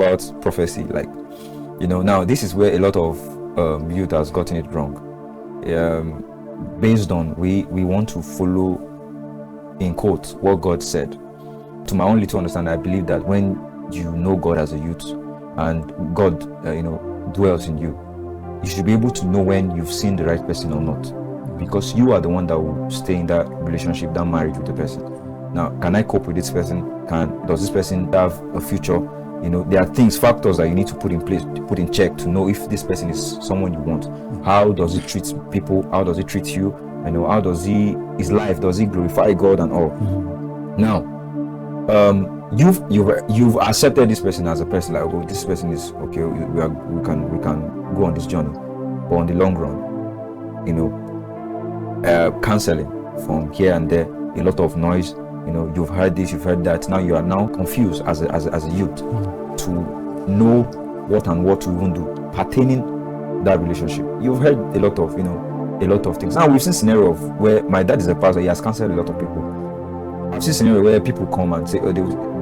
about prophecy, like, now this is where a lot of youth has gotten it wrong. Based on we want to follow, in quotes, what God said. To my only to understand, I believe that when you know God as a youth and God dwells in you, you should be able to know when you've seen the right person or not, because you are the one that will stay in that relationship, that marriage with the person. Now, can I cope with this person? Does this person have a future? There are factors that you need to put in place, to put in check, to know if this person is someone you want. How does he treat people? How does he treat you? How does his life, does he glorify God and all? Now, you've accepted this person as a person, like, oh, this person is okay, we can go on this journey. But on the long run, counseling from here and there, a lot of noise, you've heard this, you've heard that. Now you are now confused as a youth to know what to even do pertaining that relationship. You've heard a lot of things. Now we've seen scenario of where my dad is a pastor, he has counseled a lot of people. I've seen scenario where people come and say,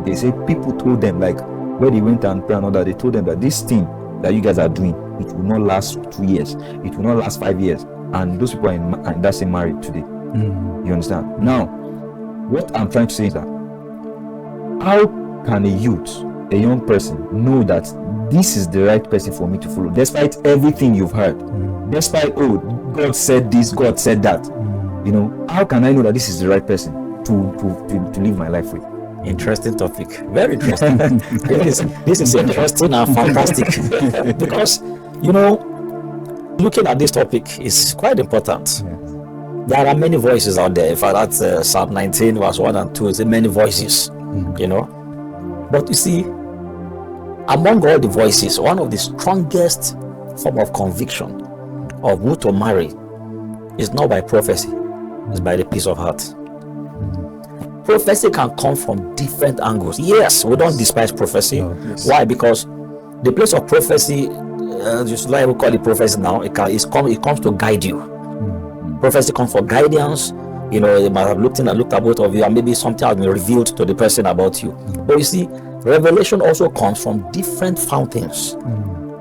they say people told them, like, where they went and prayed another, they told them that this thing that you guys are doing, it will not last 2 years, it will not last 5 years, and those people are in that same marriage today. You understand? Now, what I'm trying to say is that how can a young person know that this is the right person for me to follow, despite everything you've heard, despite, God said this, God said that? How can I know that this is the right person to live my life with? Interesting topic, very interesting. This is interesting and fantastic because looking at this topic is quite important. There are many voices out there. In fact, that's Psalm 19 verse 1 and 2. It's many voices, But you see, among all the voices, one of the strongest form of conviction of who to marry is not by prophecy, it's by the peace of heart. Prophecy can come from different angles. Yes, we don't despise prophecy. Why? Because the place of prophecy, just like we call it prophecy now, it comes to guide you. Prophecy comes for guidance. You might have looked at both of you, and maybe something has been revealed to the person about you. But you see, revelation also comes from different fountains.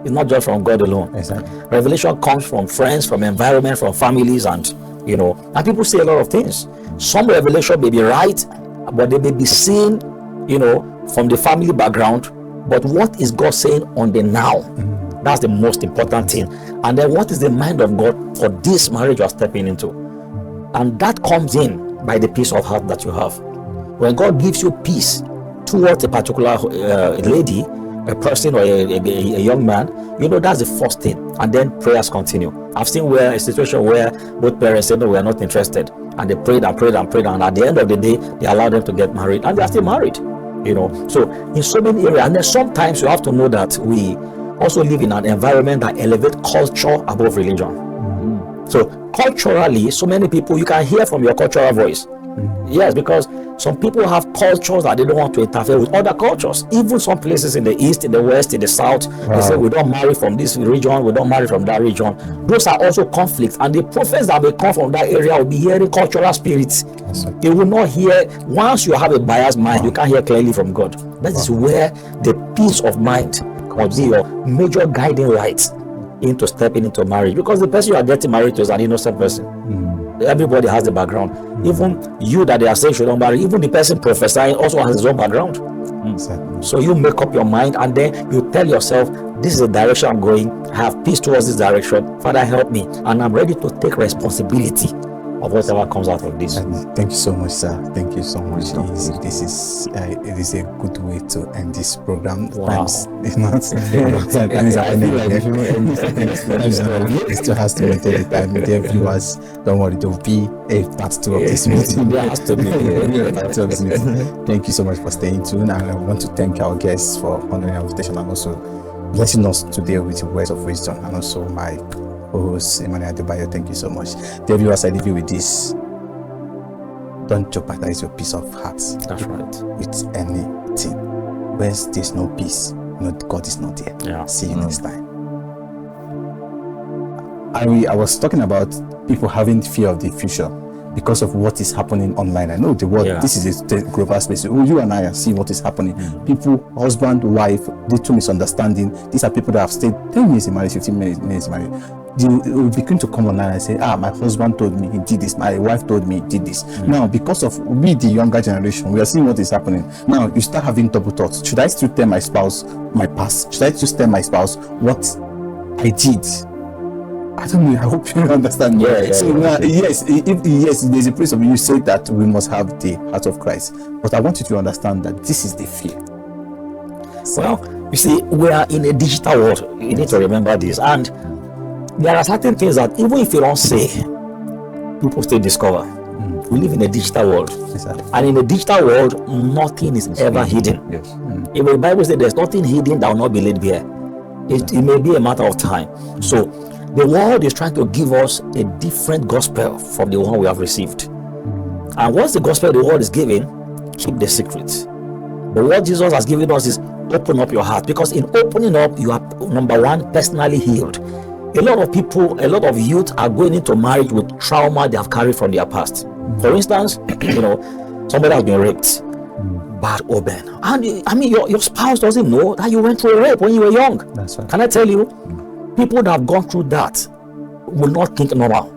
It's not just from God alone. Exactly. Revelation comes from friends, from environment, from families, and and people say a lot of things. Some revelation may be right, but they may be seen, from the family background. But what is God saying on the now? That's the most important thing. And then what is the mind of God for this marriage you are stepping into? And that comes in by the peace of heart that you have. When God gives you peace towards a particular lady, a person, or a young man, that's the first thing. And then prayers continue. I've seen a situation where both parents said, no, we are not interested. And they prayed and prayed and prayed. And at the end of the day, they allowed them to get married. And they are still married. So in so many areas. And then sometimes you have to know that we also live in an environment that elevates culture above religion. So culturally, so many people, you can hear from your cultural voice. Yes, because some people have cultures that they don't want to interfere with other cultures. Even some places in the east, in the west, in the south, they say we don't marry from this region, we don't marry from that region. Those are also conflicts, and the prophets that will come from that area will be hearing cultural spirits. They will not hear. Once you have a biased mind, you can't hear clearly from God. That is where the peace of mind will be your major guiding light into stepping into marriage, because the person you are getting married to is an innocent person. Everybody has the background. Even you that they are saying should not marry, even the person prophesying also has his own background. So you make up your mind, and then you tell yourself, this is the direction I'm going. I have peace towards this direction. Father, help me, and I'm ready to take responsibility of whatever comes out of this. Thank you so much, sir. Thank you so much. This is it is a good way to end this program. Wow. It still has to maintain the time. Dear viewers, don't worry, there will be a part 2 of this meeting. There has to be. Thank you so much for staying tuned, and I want to thank our guests for honoring our invitation and also blessing us today with your words of wisdom, and also my co-host Emino Adebayo. Thank you so much. Dear viewers, I leave you with this: don't jeopardize your peace of heart. That's right. With anything. Where there's no peace, God is not there. Yeah. See you next time. I was talking about people having fear of the future, because of what is happening online. I know the world, this is a global space. You and I are seeing what is happening. People, husband, wife, little misunderstanding. These are people that have stayed 10 years in marriage, 15 minutes married. They will begin to come online and say, my husband told me he did this, my wife told me he did this. Now, because of we, the younger generation, we are seeing what is happening. Now, you start having double thoughts. Should I still tell my spouse my past? Should I just tell my spouse what I did? I don't know. I hope you understand. Yes, there's a place of you say that we must have the heart of Christ, but I want you to understand that this is the fear. Well, you see, we are in a digital world. You need to remember this, and there are certain things that even if you don't say, people still discover. We live in a digital world, and in a digital world, nothing is ever hidden. Yes. If the Bible says there's nothing hidden that will not be laid bare, it may be a matter of time. So the world is trying to give us a different gospel from the one we have received. And once the gospel the world is giving, keep the secret. But what Jesus has given us is open up your heart, because in opening up, you are, number one, personally healed. A lot of people, a lot of youth are going into marriage with trauma they have carried from their past. For instance, somebody has been raped, bad omen, and I mean your spouse doesn't know that you went through a rape when you were young. That's right. Can I tell you, people that have gone through that will not think normal.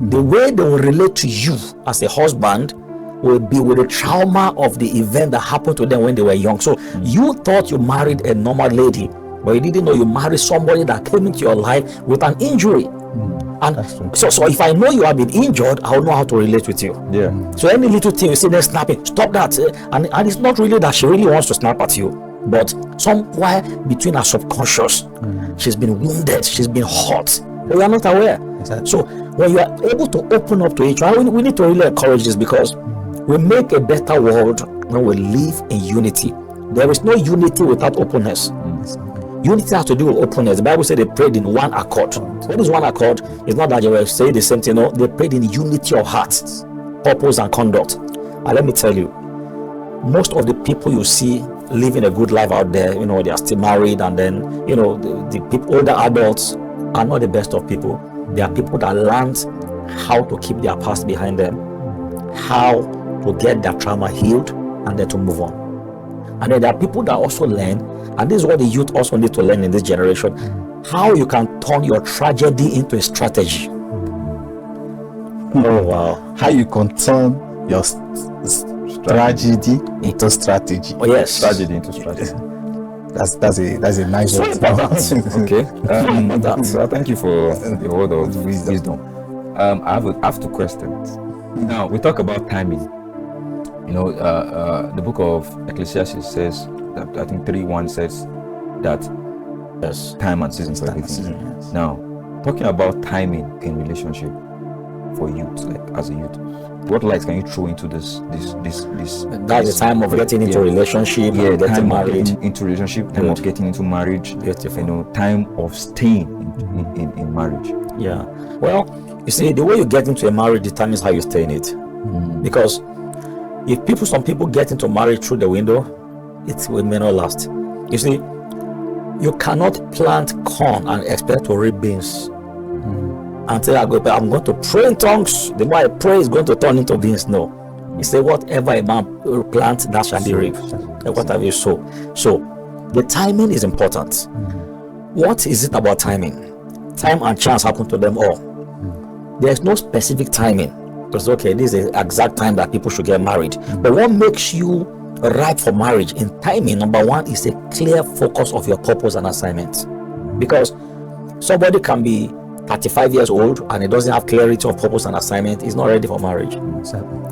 The way they will relate to you as a husband will be with the trauma of the event that happened to them when they were young. So you thought you married a normal lady, but you didn't know you married somebody that came into your life with an injury. And so if I know you have been injured, I'll know how to relate with you. So any little thing you see them snapping, stop that. And it's not really that she really wants to snap at you, but somewhere between her subconscious, she's been wounded, she's been hurt, but we are not aware. So when you are able to open up to each other, we need to really encourage this, because we make a better world when we live in unity. There is no unity without openness. Unity has to do with openness. The Bible said they prayed in one accord. What is one accord? It's not that they were saying the same thing. No, they prayed in unity of hearts, purpose, and conduct. And let me tell you, most of the people you see living a good life out there, they are still married, and then the people, older adults, are not the best of people. They are people that learned how to keep their past behind them, how to get their trauma healed, and then to move on. And then there are people that also learn, and this is what the youth also need to learn in this generation, how you can turn your tragedy into a strategy. Oh wow! How you can turn your tragedy into strategy. Oh yes, tragedy into strategy. That's a nice word. Okay. So thank you for the word of wisdom. I have two questions. Now we talk about timing. The book of Ecclesiastes says that, I think 3:1 says that time and season for everything. Yes. Now, talking about timing in relationship for youth, like as a youth, what light can you throw into this? That's the time of getting into relationship, getting married. Into relationship, time of getting into marriage. Beautiful. Time of staying in marriage. Yeah. Well, you see, the way you get into a marriage determines how you stay in it. Because if some people get into marriage through the window, it may not last. You see, you cannot plant corn and expect to reap beans. Until I'm going to pray in tongues. The more I pray, it's going to turn into beans. No. You say, whatever a man plants, that shall be reap. Whatever you sow. So, the timing is important. What is it about timing? Time and chance happen to them all. There's no specific timing. Because, okay, this is the exact time that people should get married. But what makes you ripe for marriage in timing, number one, is a clear focus of your purpose and assignment. Because somebody can be 35 years old and he doesn't have clarity of purpose and assignment, he's not ready for marriage.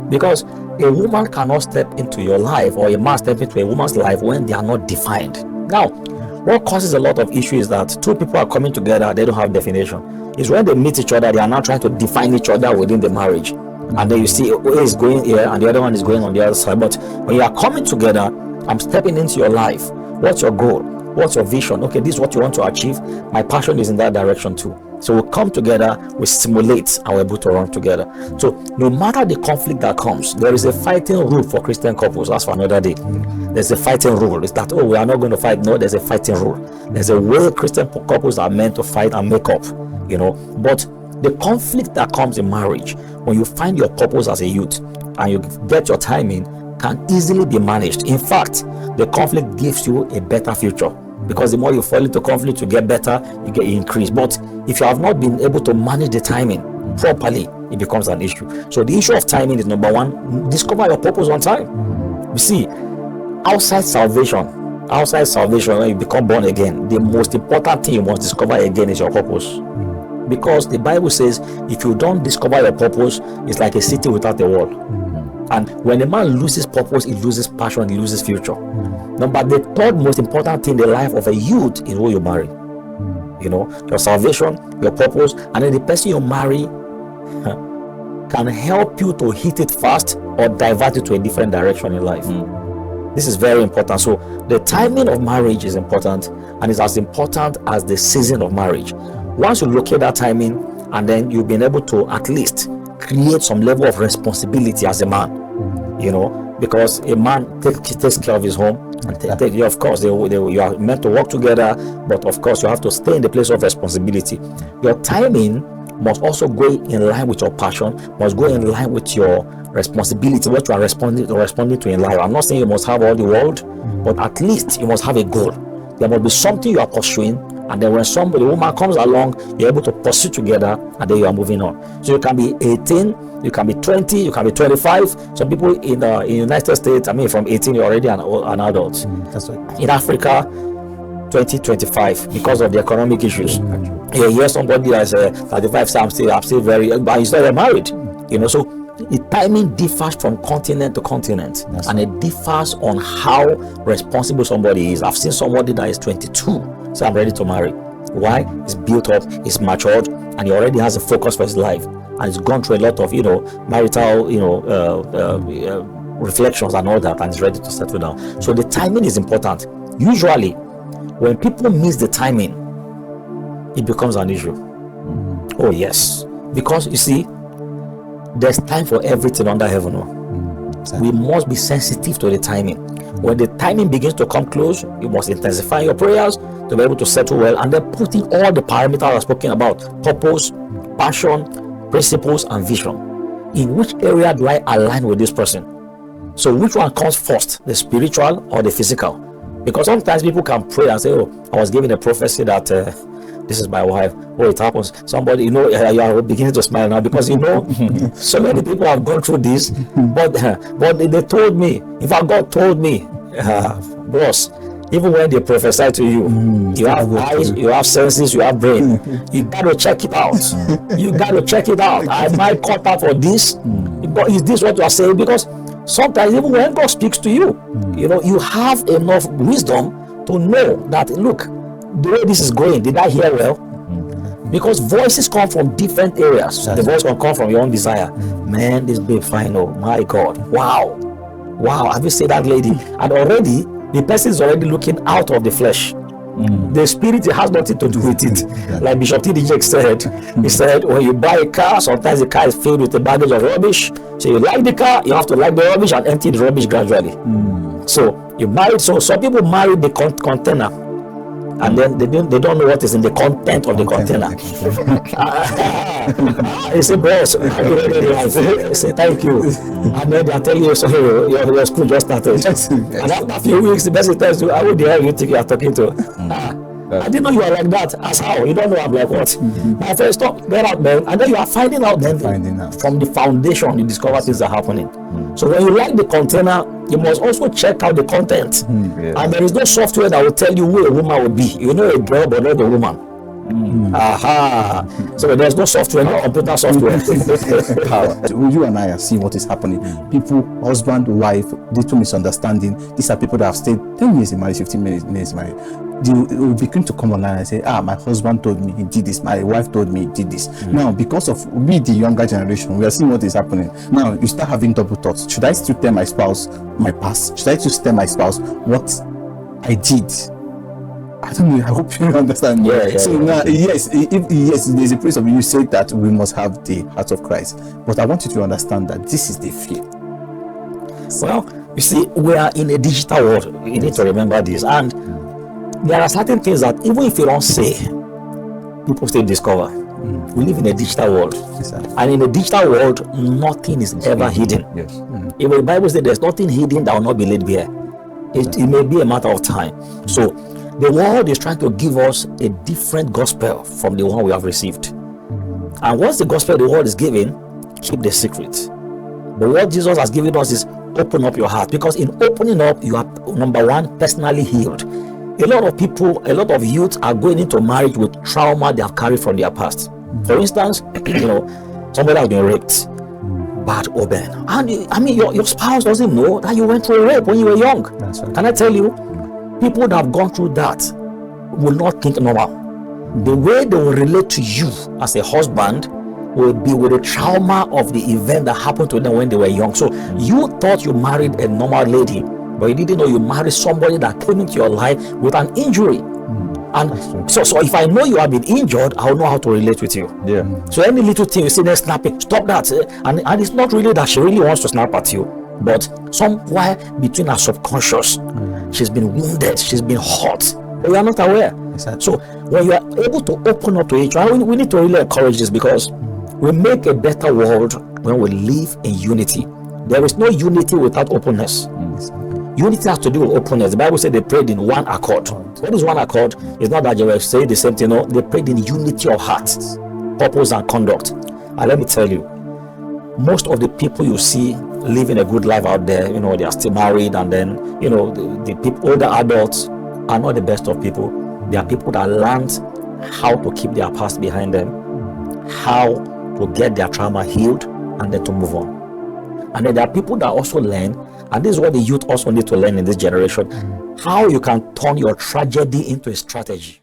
Because a woman cannot step into your life, or a man step into a woman's life when they are not defined. Now, what causes a lot of issues is that two people are coming together, they don't have definition. It's when they meet each other, they are now trying to define each other within the marriage. And then you see A is going here and the other one is going on the other side. But when you are coming together, I'm stepping into your life. What's your goal? What's your vision? Okay, this is what you want to achieve. My passion is in that direction too. So we come together, we stimulate, and we're able to run together. So no matter the conflict that comes, there is a fighting rule for Christian couples. That's for another day. There's a fighting rule. It's that, we are not going to fight. No, there's a fighting rule. There's a way Christian couples are meant to fight and make up, But the conflict that comes in marriage when you find your purpose as a youth and you get your timing, can easily be managed. In fact, the conflict gives you a better future, because the more you fall into conflict, you get better, you get increased. But if you have not been able to manage the timing properly, it becomes an issue. So the issue of timing is number one: discover your purpose on time. You see, outside salvation, when you become born again, the most important thing you must discover again is your purpose. Because the Bible says, if you don't discover your purpose, it's like a city without a wall. And when a man loses purpose, he loses passion, he loses future. The third most important thing in the life of a youth is who you marry. You know, your salvation, your purpose, and then the person you marry can help you to hit it fast or divert it to a different direction in life. This is very important. So the timing of marriage is important, and it's as important as the season of marriage. Once you locate that timing, and then you've been able to at least create some level of responsibility as a man, you know, because a man takes care of his home, and of course you are meant to work together, but of course you have to stay in the place of responsibility. Your timing must also go in line with your passion, must go in line with your responsibility, what you are responding to in life. I'm not saying you must have all the world, but at least you must have a goal. There must be something you are pursuing, and then when the woman comes along, you're able to pursue together, and then you are moving on. So you can be 18, you can be 20, you can be 25. Some people in the United States, from 18 you're already an adult. That's right. In Africa, 20, 25, because of the economic issues. You hear somebody that's 35, so I'm still very, but he's not married. You know, so the timing differs from continent to continent. That's and it differs on how responsible somebody is. I've seen somebody that is 22, so I'm ready to marry. Why? He's built up, he's matured, and he already has a focus for his life, and he's gone through a lot of marital reflections and all that, and he's ready to settle down. So the timing is important. Usually when people miss the timing, it becomes an issue. Oh yes, because you see, there's time for everything under heaven. Exactly. We must be sensitive to the timing. When the timing begins to come close, you must intensify your prayers to be able to settle well, and then putting all the parameters I've spoken about: purpose, passion, principles, and vision. In which area do I align with this person? So which one comes first, the spiritual or the physical? Because sometimes people can pray and say, oh, I was given a prophecy that this is my wife. Oh, it happens. Somebody, you are beginning to smile now, because so many people have gone through this, but they told me, in fact, God told me, boss, even when they prophesy to you, you have eyes, you have senses, you have brain, you got to check it out. You got to check it out. I might cut out for this, but is this what you are saying? Because sometimes even when God speaks to you, you have enough wisdom to know that, look, the way this is going, did I hear well? Because voices come from different areas. The voice can come from your own desire. Man, this babe fine. Oh my God. Wow. Have you seen that lady? And already the person is already looking out of the flesh. The spirit has nothing to do with it. Like Bishop T.D. said, he said, when you buy a car, sometimes the car is filled with a baggage of rubbish. So you like the car, you have to like the rubbish and empty the rubbish gradually. So you married. So some people marry the container, and then they don't know what is in the content of the container. They say, boss, I say thank you, and then they tell you, sorry, your school just started. And after a few weeks, the person tells you, how the hell you think you are talking to? I didn't know you are like that. As how? You don't know I'm like what? My friend, stop, get out, man. And then you are finding out from the foundation, you discover things are happening. So when you like the container, you must also check out the content. And there is no software that will tell you who a woman will be. You know a girl, but not a woman. So there's no software, no computer software. You and I are seeing what is happening. People, husband, wife, little misunderstanding. These are people that have stayed 10 years in marriage, 15 minutes married. They will begin to come online and say, my husband told me he did this, my wife told me he did this. Now, because of we, the younger generation, we are seeing what is happening. Now, you start having double thoughts. Should I still tell my spouse my past? Should I still tell my spouse what I did? I don't know. I hope you understand. Now, yes, there's a place of you say that we must have the heart of Christ, but I want you to understand that this is the fear. Well, you see, we are in a digital world. You need to remember this, and there are certain things that even if you don't say, people still discover. We live in a digital world. Yes, sir. And in a digital world, nothing is ever hidden. Yes. If the Bible says there's nothing hidden that will not be laid bare, it may be a matter of time. So the world is trying to give us a different gospel from the one we have received. And once the gospel the world is giving, keep the secret. But what Jesus has given us is open up your heart, because in opening up, you are, number one, personally healed. A lot of people, a lot of youth are going into marriage with trauma they have carried from their past. For instance, somebody has been raped, bad omen, and I mean your spouse doesn't know that you went through a rape when you were young. That's right. Can I tell you, people that have gone through that will not think normal. The way they will relate to you as a husband will be with the trauma of the event that happened to them when they were young. So you thought you married a normal lady, but you didn't know you married somebody that came into your life with an injury. And so if I know you have been injured, I'll know how to relate with you. Yeah. So any little thing you see them snapping, stop that. And it's not really that she really wants to snap at you, but somewhere between her subconscious, she's been wounded, she's been hurt. But we are not aware. Exactly. So when you are able to open up to each other, we need to really encourage this, because we make a better world when we live in unity. There is no unity without openness. Unity has to do with openness. The Bible said they prayed in one accord. What is one accord? It's not that they were saying the same thing. No, they prayed in unity of heart, purpose, and conduct. And let me tell you, most of the people you see living a good life out there, they are still married, and then the people, older adults, are not the best of people. They are people that learned how to keep their past behind them, how to get their trauma healed, and then to move on. And then there are people that also learn, and this is what the youth also need to learn in this generation, how you can turn your tragedy into a strategy.